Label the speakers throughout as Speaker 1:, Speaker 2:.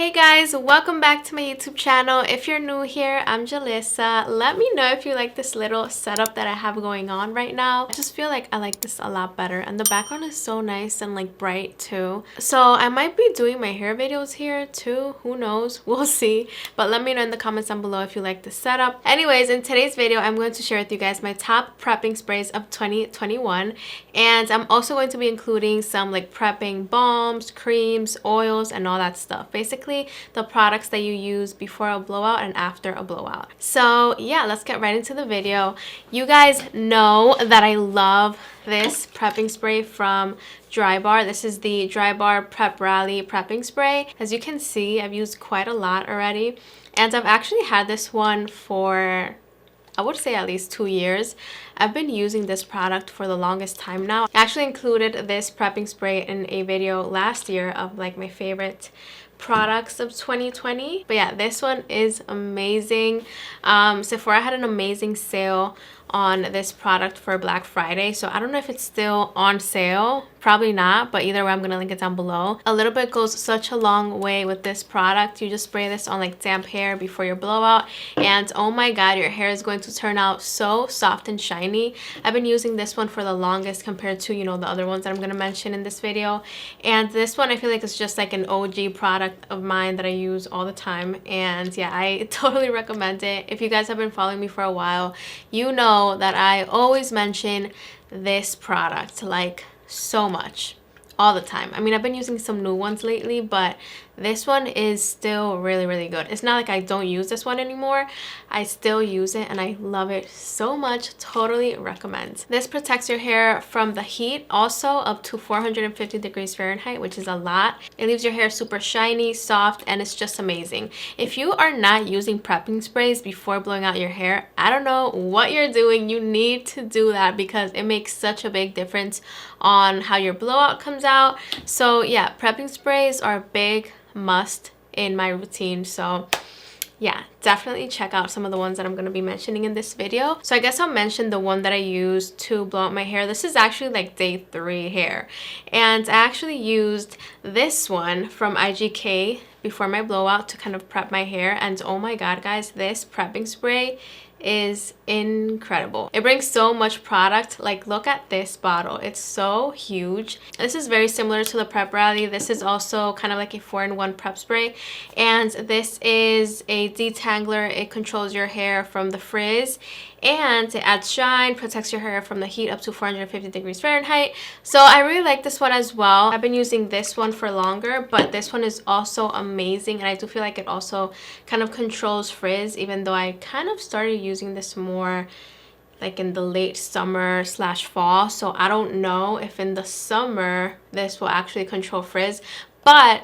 Speaker 1: Hey guys, welcome back to my YouTube channel. If you're new here, I'm Julissa. Let me know if you like this little setup that I have going on right now. I just feel like I like this a lot better, and the background is so nice and like bright too. So I might be doing my hair videos here too. Who knows? We'll see. But let me know in the comments down below if you like this setup. Anyways, in today's video, I'm going to share with you guys my top prepping sprays of 2021. And I'm also going to be including some like prepping balms, creams, oils, and all that stuff. Basically, the products that you use before a blowout and after a blowout. So yeah, let's get right into the video. You guys know that I love this prepping spray from Drybar. This is the Drybar Prep Rally prepping spray. As you can see, I've used quite a lot already, and I've actually had this one for, I would say, at least 2 years. I've been using this product for the longest time now. I actually included this prepping spray in a video last year of like my favorite products of 2020. But yeah, this one is amazing. Sephora had an amazing sale on this product for Black Friday, so I don't know if it's still on sale. Probably not, but either way, I'm gonna link it down below. A little bit goes such a long way with this product. You just spray this on like damp hair before your blowout, and oh my god, your hair is going to turn out so soft and shiny. I've been using this one for the longest compared to, you know, the other ones that I'm gonna mention in this video. And this one, I feel like it's just like an OG product of mine that I use all the time. And yeah, I totally recommend it. If you guys have been following me for a while, you know that I always mention this product like so much, all the time. I mean, I've been using some new ones lately, but this one is still really good. It's not like I don't use this one anymore. I still use it and I love it so much. Totally recommend. This protects your hair from the heat, also up to 450 degrees Fahrenheit, which is a lot. It leaves your hair super shiny, soft, and it's just amazing. If you are not using prepping sprays before blowing out your hair, I don't know what you're doing. You need to do that because it makes such a big difference on how your blowout comes out. So yeah, prepping sprays are a big must in my routine. So yeah, definitely check out some of the ones that I'm going to be mentioning in this video. So I guess I'll mention the one that I use to blow out my hair. This is actually like day 3 hair, and I actually used this one from IGK before my blowout to kind of prep my hair. And oh my god guys, this prepping spray is incredible. It brings so much product. Like, look at this bottle, it's so huge. This is very similar to the Prep Rally. This is also kind of like a 4-in-1 prep spray, and this is a detangler. It controls your hair from the frizz, and it adds shine, protects your hair from the heat up to 450 degrees Fahrenheit. So I really like this one as well. I've been using this one for longer, but this one is also amazing, and I do feel like it also kind of controls frizz, even though I kind of started using this more like in the late summer / fall. So I don't know if in the summer this will actually control frizz, but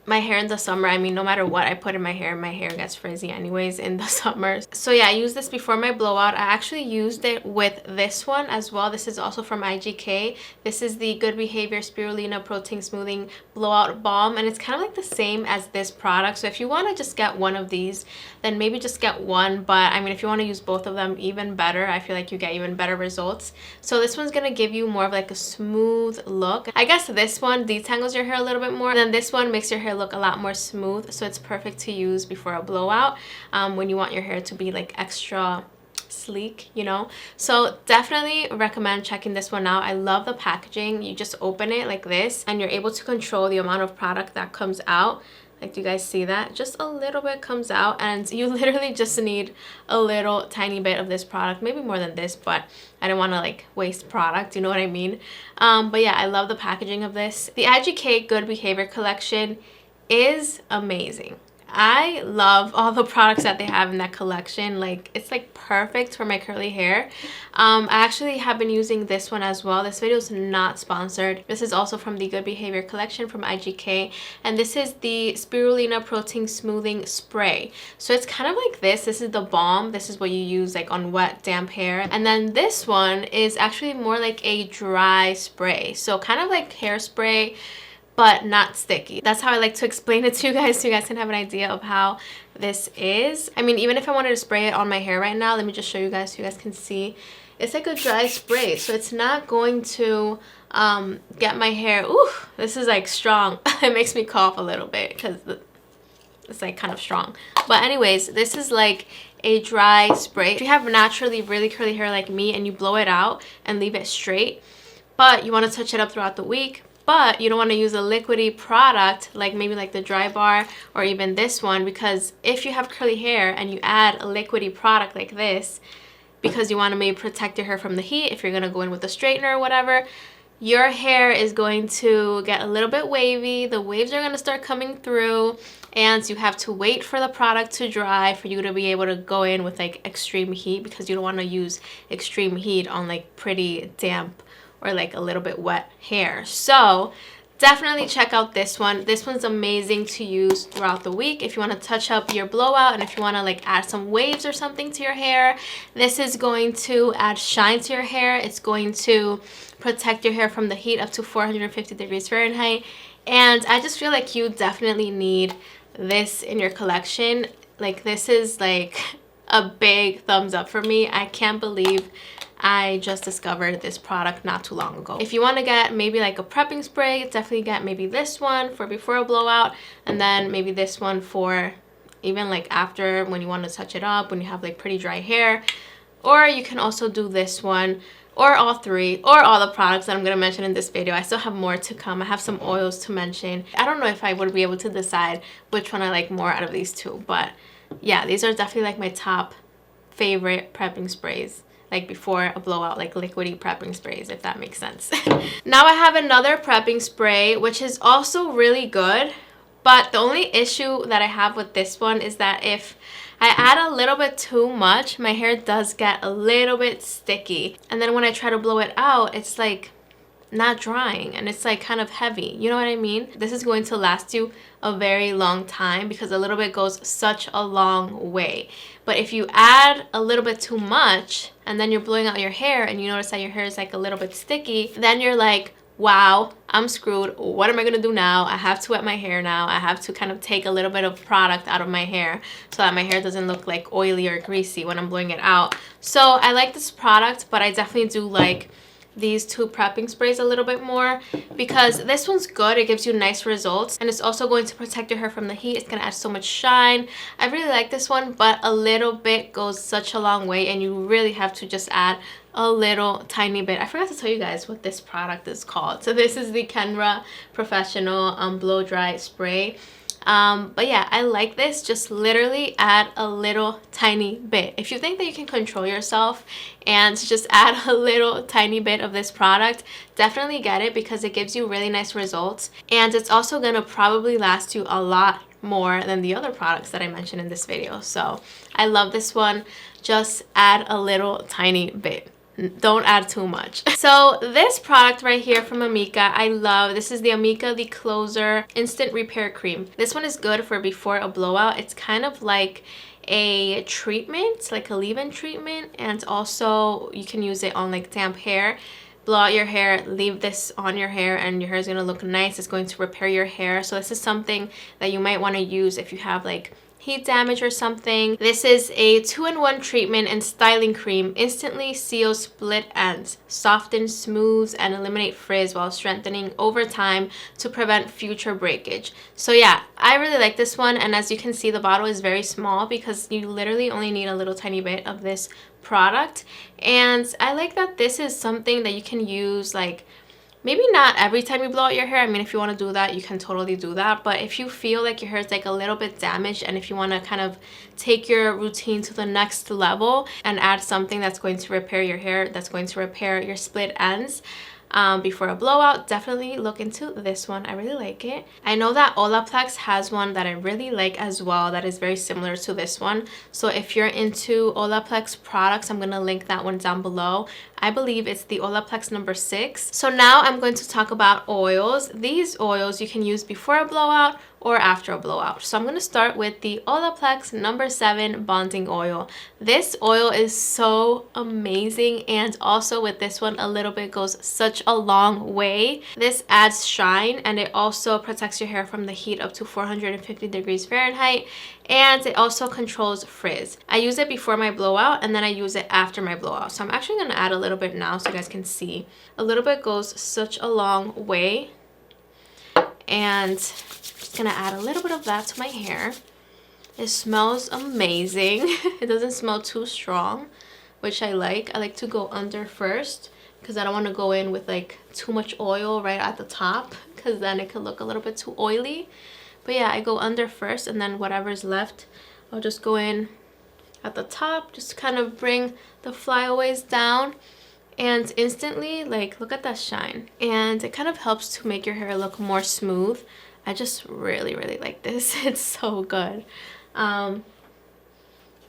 Speaker 1: my hair in the summer, I mean, no matter what I put in my hair gets frizzy anyways in the summer. So yeah, I used this before my blowout. I actually used it with this one as well. This is also from IGK. This is the Good Behavior Spirulina Protein Smoothing Blowout Balm, and it's kind of like the same as this product. So if you want to just get one of these, then maybe just get one. But I mean, if you want to use both of them, even better. I feel like you get even better results. So this one's gonna give you more of like a smooth look. I guess this one detangles your hair a little bit more, and then this one makes your hair look a lot more smooth. So it's perfect to use before a blowout when you want your hair to be like extra sleek, you know. So definitely recommend checking this one out. I love the packaging. You just open it like this and you're able to control the amount of product that comes out. Like, do you guys see that? Just a little bit comes out, and you literally just need a little tiny bit of this product, maybe more than this, but I don't want to like waste product, you know what I mean? But yeah, I love the packaging of this. The IGK Good Behavior collection is amazing. I love all the products that they have in that collection. Like, it's like perfect for my curly hair. I actually have been using this one as well. This video is not sponsored. This is also from the Good Behavior collection from IGK, and this is the Spirulina Protein Smoothing Spray. So it's kind of like this. This is the balm. This is what you use like on wet, damp hair. And then this one is actually more like a dry spray. So kind of like hairspray, but not sticky. That's how I like to explain it to you guys, so you guys can have an idea of how this is. I mean, even if I wanted to spray it on my hair right now, let me just show you guys so you guys can see. It's like a dry spray, so it's not going to get my hair. Ooh, this is like strong. It makes me cough a little bit because it's like kind of strong. But anyways, this is like a dry spray. If you have naturally really curly hair like me and you blow it out and leave it straight, but you want to touch it up throughout the week, but you don't want to use a liquidy product like maybe like the Drybar or even this one, because if you have curly hair and you add a liquidy product like this because you want to maybe protect your hair from the heat, if you're going to go in with a straightener or whatever, your hair is going to get a little bit wavy. The waves are going to start coming through, and you have to wait for the product to dry for you to be able to go in with like extreme heat, because you don't want to use extreme heat on like pretty damp or like a little bit wet hair. So definitely check out this one. This one's amazing to use throughout the week if you want to touch up your blowout, and if you want to like add some waves or something to your hair. This is going to add shine to your hair. It's going to protect your hair from the heat up to 450 degrees Fahrenheit. And I just feel like you definitely need this in your collection. Like, this is like a big thumbs up for me. I can't believe I just discovered this product not too long ago. If you want to get maybe like a prepping spray, definitely get maybe this one for before a blowout, and then maybe this one for even like after, when you want to touch it up, when you have like pretty dry hair. Or you can also do this one, or all three, or all the products that I'm going to mention in this video. I still have more to come. I have some oils to mention. I don't know if I would be able to decide which one I like more out of these two, but yeah, these are definitely like my top favorite prepping sprays, like before a blowout, like liquidy prepping sprays, if that makes sense. Now I have another prepping spray, which is also really good, but the only issue that I have with this one is that if I add a little bit too much, my hair does get a little bit sticky, and then when I try to blow it out, it's like not drying, and it's like kind of heavy, you know what I mean? This is going to last you a very long time because a little bit goes such a long way. But if you add a little bit too much and then you're blowing out your hair and you notice that your hair is like a little bit sticky, then you're like, wow, I'm screwed. What am I gonna do now? I have to wet my hair now. I have to kind of take a little bit of product out of my hair so that my hair doesn't look like oily or greasy when I'm blowing it out. So I like this product, but I definitely do like these two prepping sprays a little bit more, because this one's good. It gives you nice results, and it's also going to protect your hair from the heat. It's gonna add so much shine. I really like this one, but a little bit goes such a long way, and you really have to just add a little tiny bit. I forgot to tell you guys what this product is called. So this is the Kenra Professional Blow Dry Spray. But yeah, I like this. Just literally add a little tiny bit. If you think that you can control yourself and just add a little tiny bit of this product, definitely get it, because it gives you really nice results, and it's also gonna probably last you a lot more than the other products that I mentioned in this video. So I love this one. Just add a little tiny bit. Don't add too much. So this product right here from Amika, I love. This is the Amika The Closer Instant Repair Cream. This one is good for before a blowout. It's kind of like a treatment, like a leave-in treatment, and also you can use it on like damp hair. Blow out your hair, leave this on your hair, and your hair is going to look nice. It's going to repair your hair. So this is something that you might want to use if you have like heat damage or something. This is a 2-in-1 treatment and styling cream. Instantly seals split ends, softens, smooths, and eliminate frizz while strengthening over time to prevent future breakage. So yeah, I really like this one, and as you can see, the bottle is very small because you literally only need a little tiny bit of this product. And I like that this is something that you can use like maybe not every time you blow out your hair. I mean, if you want to do that, you can totally do that. But if you feel like your hair is like a little bit damaged, and if you want to kind of take your routine to the next level and add something that's going to repair your hair, that's going to repair your split ends before a blowout, definitely look into this one. I really like it. I know that Olaplex has one that I really like as well that is very similar to this one. So if you're into Olaplex products, I'm going to link that one down below. I believe it's the Olaplex number 6. So now I'm going to talk about oils. These oils you can use before a blowout or after a blowout. So I'm going to start with the Olaplex number 7 bonding oil. This oil is so amazing, and also with this one, a little bit goes such a long way. This adds shine, and it also protects your hair from the heat up to 450 degrees Fahrenheit, and it also controls frizz. I use it before my blowout, and then I use it after my blowout. So I'm actually going to add a little bit now so you guys can see. A little bit goes such a long way, and I'm just going to add a little bit of that to my hair. It smells amazing. It doesn't smell too strong, which I like. I like to go under first because I don't want to go in with like too much oil right at the top, because then it could look a little bit too oily. But yeah, I go under first, and then whatever's left, I'll just go in at the top, just kind of bring the flyaways down, and instantly, like, look at that shine. And it kind of helps to make your hair look more smooth. I just really like this. It's so good. But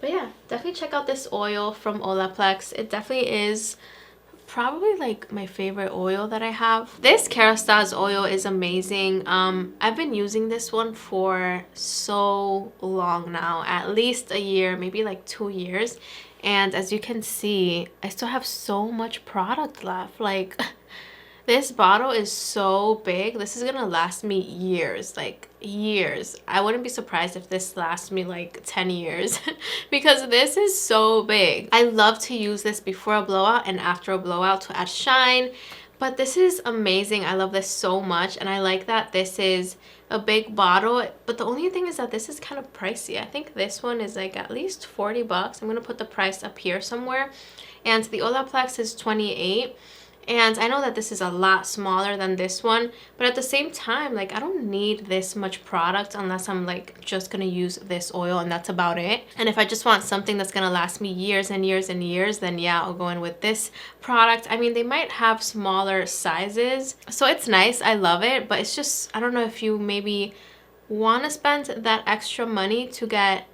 Speaker 1: yeah, definitely check out this oil from Olaplex. It definitely is probably like my favorite oil that I have. This Kérastase oil is amazing. I've been using this one for so long now, at least a year, maybe like 2 years. And as you can see, I still have so much product left. Like, this bottle is so big. This is gonna last me years, like years. I wouldn't be surprised if this lasts me like 10 years because this is so big. I love to use this before a blowout and after a blowout to add shine. But this is amazing. I love this so much, and I like that this is a big bottle. But the only thing is that this is kind of pricey. I think this one is like at least 40 bucks. I'm gonna put the price up here somewhere. And the Olaplex is 28. And I know that this is a lot smaller than this one, but at the same time, like, I don't need this much product unless I'm like just gonna use this oil and that's about it. And if I just want something that's gonna last me years and years and years, then yeah, I'll go in with this product. I mean, they might have smaller sizes, so it's nice. I love it, but it's just, I don't know if you maybe want to spend that extra money to get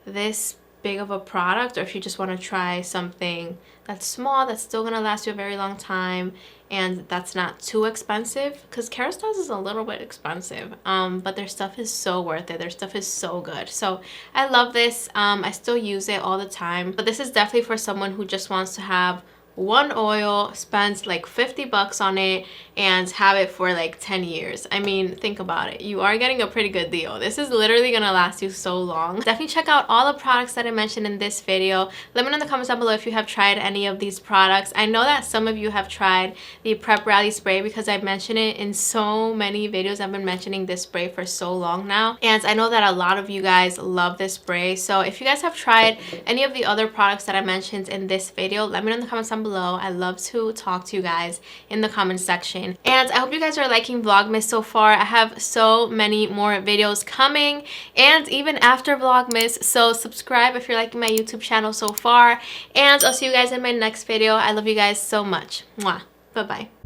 Speaker 1: this big of a product, or if you just want to try something that's small, that's still gonna last you a very long time, and that's not too expensive, because Kérastase is a little bit expensive, but their stuff is so worth it. Their stuff is so good. So I love this. I still use it all the time, but this is definitely for someone who just wants to have one oil, spend like 50 bucks on it, and have it for like 10 years. I mean, think about it. You are getting a pretty good deal. This is literally gonna last you so long. Definitely check out all the products that I mentioned in this video. Let me know in the comments down below if you have tried any of these products. I know that some of you have tried the Prep Rally Spray because I mentioned it in so many videos. I've been mentioning this spray for so long now, and I know that a lot of you guys love this spray. So if you guys have tried any of the other products that I mentioned in this video, let me know in the comments down below. I love to talk to you guys in the comments section. And I hope you guys are liking Vlogmas so far. I have so many more videos coming, and even after Vlogmas, so subscribe if you're liking my YouTube channel so far, and I'll see you guys in my next video. I love you guys so much. Mwah. Bye bye.